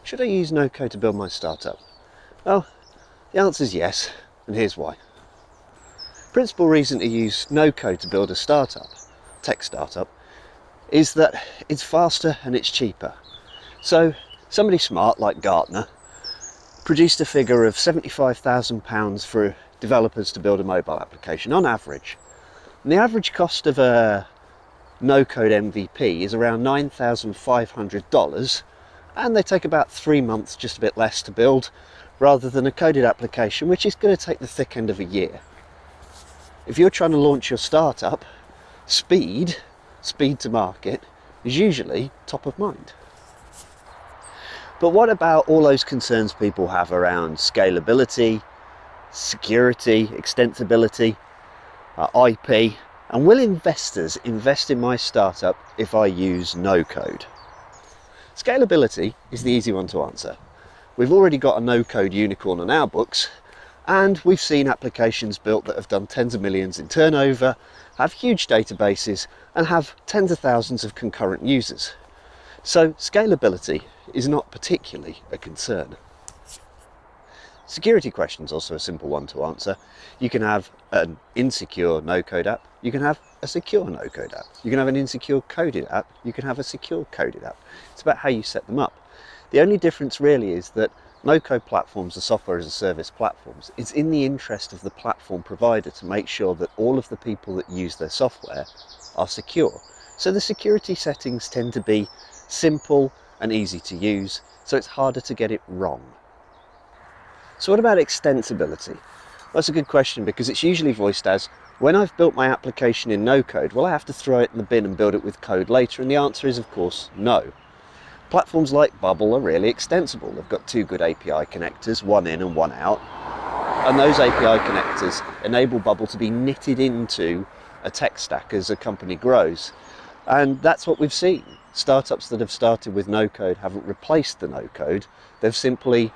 Should I use no-code to build my startup? Well, the answer is yes, and here's why. Principal reason to use no-code to build a startup, tech startup, is that it's faster and it's cheaper. So somebody smart like Gartner produced a figure of £75,000 for developers to build a mobile application on average. And the average cost of a no-code MVP is around $9,500, and they take about 3 months, just a bit less, to build, rather than a coded application which is going to take the thick end of a year. If you're trying to launch your startup, speed to market is usually top of mind. But what about all those concerns people have around scalability, security, extensibility, IP, and will investors invest in my startup if I use no code? Scalability is the easy one to answer. We've already got a no-code unicorn on our books, and we've seen applications built that have done tens of millions in turnover, have huge databases, and have tens of thousands of concurrent users. So scalability is not particularly a concern. Security question is also a simple one to answer. You can have an insecure no-code app, you can have a secure no-code app, you can have an insecure coded app, you can have a secure coded app. It's about how you set them up. The only difference really is that no-code platforms are software as a service platforms. It's in the interest of the platform provider to make sure that all of the people that use their software are secure. So the security settings tend to be simple and easy to use, so it's harder to get it wrong. So what about extensibility? That's a good question, because it's usually voiced as, when I've built my application in no code, will I have to throw it in the bin and build it with code later? And the answer is, of course, no. Platforms like Bubble are really extensible. They've got 2 good API connectors, one in and one out. And those API connectors enable Bubble to be knitted into a tech stack as a company grows. And that's what we've seen. Startups that have started with no code haven't replaced the no code. They've simply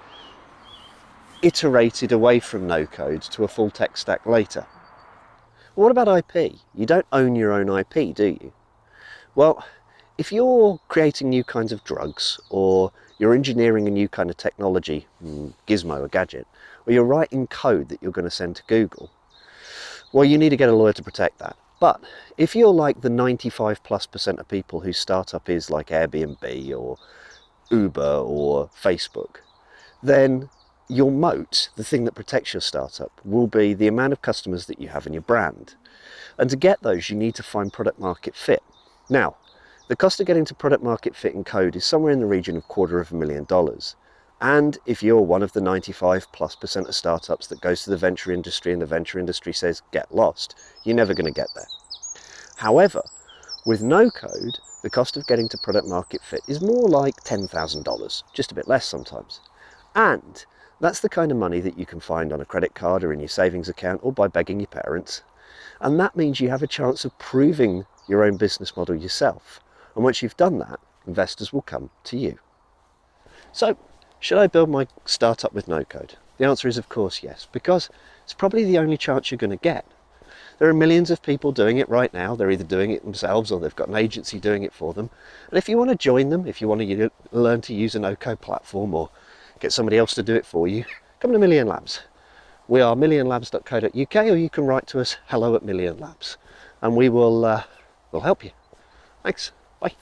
iterated away from no code to a full tech stack later. What about IP? You don't own your own IP, do you? Well, if you're creating new kinds of drugs, or you're engineering a new kind of technology, gizmo, a gadget, or you're writing code that you're going to send to Google, well, you need to get a lawyer to protect that. But if you're like the 95+% of people whose startup is like Airbnb or Uber or Facebook, then your moat, the thing that protects your startup, will be the amount of customers that you have in your brand. And to get those, you need to find product market fit. Now, the cost of getting to product market fit in code is somewhere in the region of $250,000. And if you're one of the 95+% of startups that goes to the venture industry and the venture industry says, get lost, you're never going to get there. However, with no code, the cost of getting to product market fit is more like $10,000, just a bit less sometimes. And that's the kind of money that you can find on a credit card or in your savings account or by begging your parents. And that means you have a chance of proving your own business model yourself. And once you've done that, investors will come to you. So, should I build my startup with no code? The answer is, of course, yes, because it's probably the only chance you're going to get. There are millions of people doing it right now. They're either doing it themselves or they've got an agency doing it for them. And if you want to join them, if you want to learn to use a no-code platform or get somebody else to do it for you, come to Million Labs. We are millionlabs.co.uk, or you can write to us hello@millionlabs, and we'll help you. Thanks. Bye.